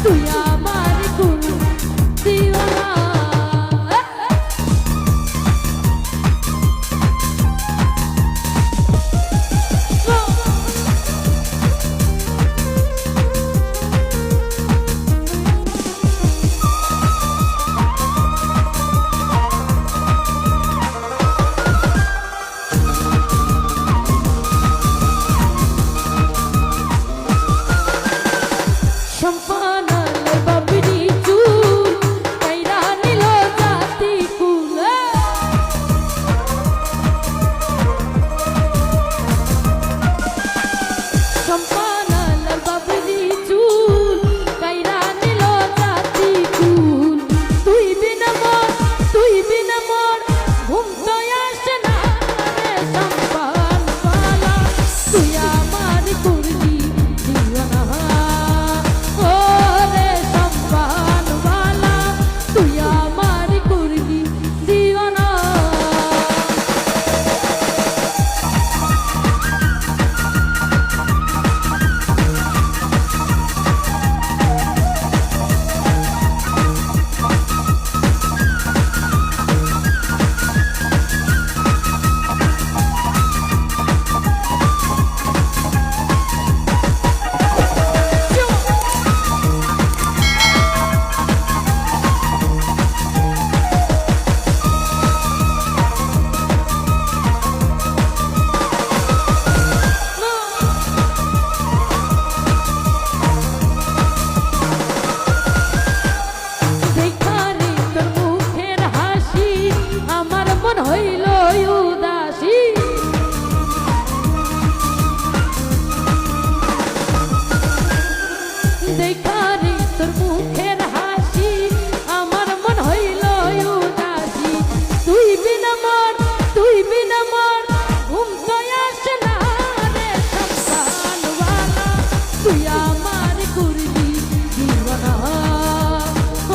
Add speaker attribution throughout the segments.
Speaker 1: তুই আমার কুল দিওয়ানা। হইল উদাসী দেখারি তোর মুখের হাসি আমার মন হইল উদাসী তুই বিনা মন ঘুম তো আসে না রে সম্পানওয়ালা তুই আমার করবি দিওয়ানা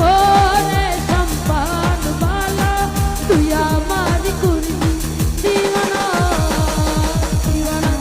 Speaker 1: ও রে সম্পানওয়ালা তুই আমার করবি দিওয়ানা দিওয়ানা।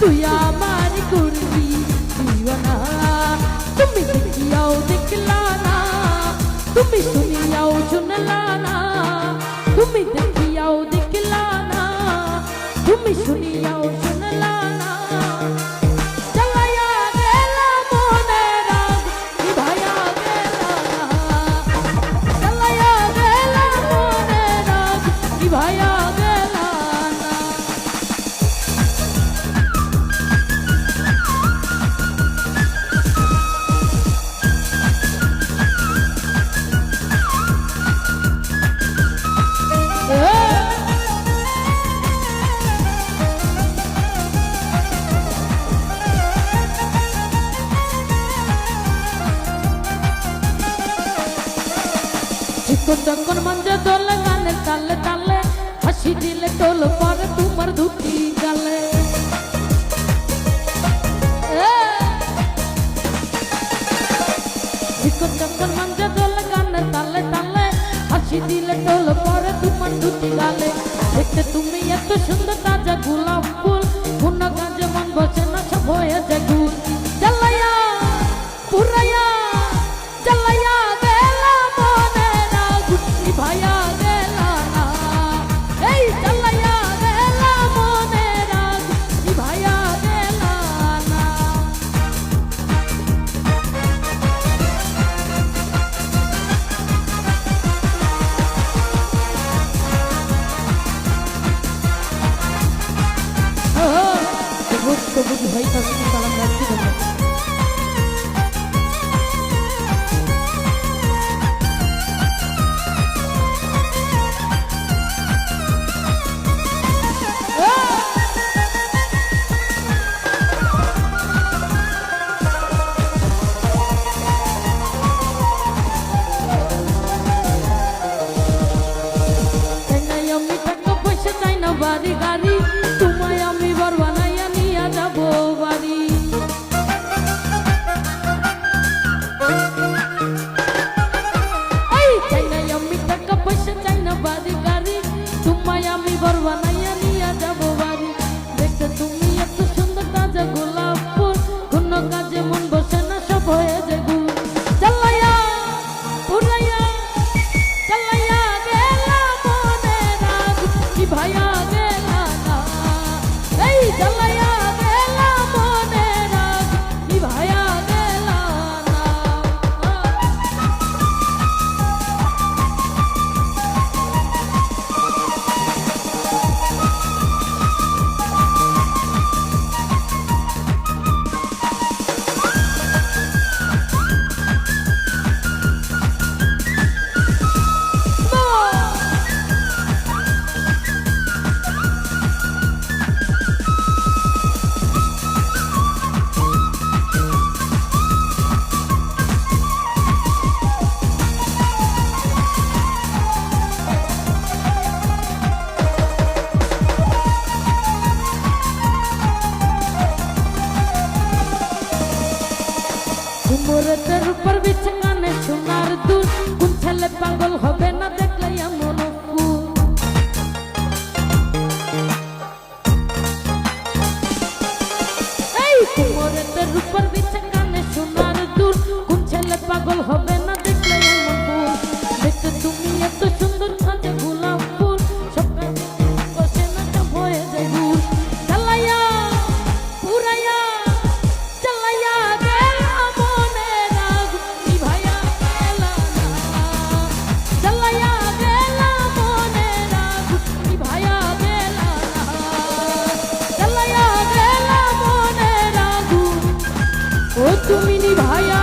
Speaker 1: তুই আমার করবি দিওয়ানা। তুমি দেখিয়াও দেখলা না, তুমি শুনিয়াও শুনলা না, তুমি দেখিয়াও দেখলা না, তুমি শুনিয়াও শুনলা না। জ্বালাইয়া গেলা মনের আগ, নিভাইয়া গেলা না। জ্বালাইয়া গেলা মনের আগ, নিভাইয়া গেলা না। চিকন চকন মঞ্জে দোলে গানের তালে তালে, হাসি দিলে টোল পরে তোমার দুটি গালে। চিকন চকন মঞ্জে দোলে গানের তালে তালে, হাসি দিলে টোল পরে তোমার দুটি গালে। দেখতে তুমি এত সুন্দর তাজা গোলাপ ফুল, কোন কাজে মন বসে না সব হয়ে যায় গুল। জ্বালাইয়া পুরাইয়া জ্বালাইয়া গেলা মনের আগুন, নিভাইয়া গেলা না। এই জ্বালাইয়া গেলা মনের আগুন, নিভাইয়া গেলা না। সবুজ হইতাছে সালাম রাখছি তোমরা। বাড়ি গাড়ি তোমায় আমি বর বানাইয়া নিয়া যাব বাড়ি। এই চাই না আমি টাকা পয়সা, চাই না বাড়ি গাড়ি, তোমায় আমি বর বানাইয়া নিয়া যাব বাড়ি। দেখতে তুমি এত সুন্দর তাজা গোলাপ ফুল, কোন কাজে মন বসে না সব হয়ে যায় গুল। জ্বালাইয়া পুরাইয়া জ্বালাইয়া গেলা মনের আগুন, নিভাইয়া গেলা না। এই জ্বালাইয়া গেলা মনের আগুন, নিভাইয়া গেলা না। মোরতের উপর বিছে কানে সোনার দুল, কোন ছেলে পাগল হবে না দেখলে এমন ফুল। এই মোরতের উপর বিছে কানে সোনার দুল, কোন ছেলে পাগল হবে না দেখলে এমন ফুল। দেখতে তুমি এত সুন্দর তাজা গোলাপ ফুল, সব বসে না সব হয়ে যায় গুল। জ্বালাইয়া পুরাইয়া জ্বালাইয়া গেলা মনের আগুন, নিভাইয়া গেলা না। জ্বালাইয়া গেলা মনের আগুন, নিভাইয়া গেলা না। জ্বালাইয়া গেলা মনের আগুন, ও তুমি নিভাইয়া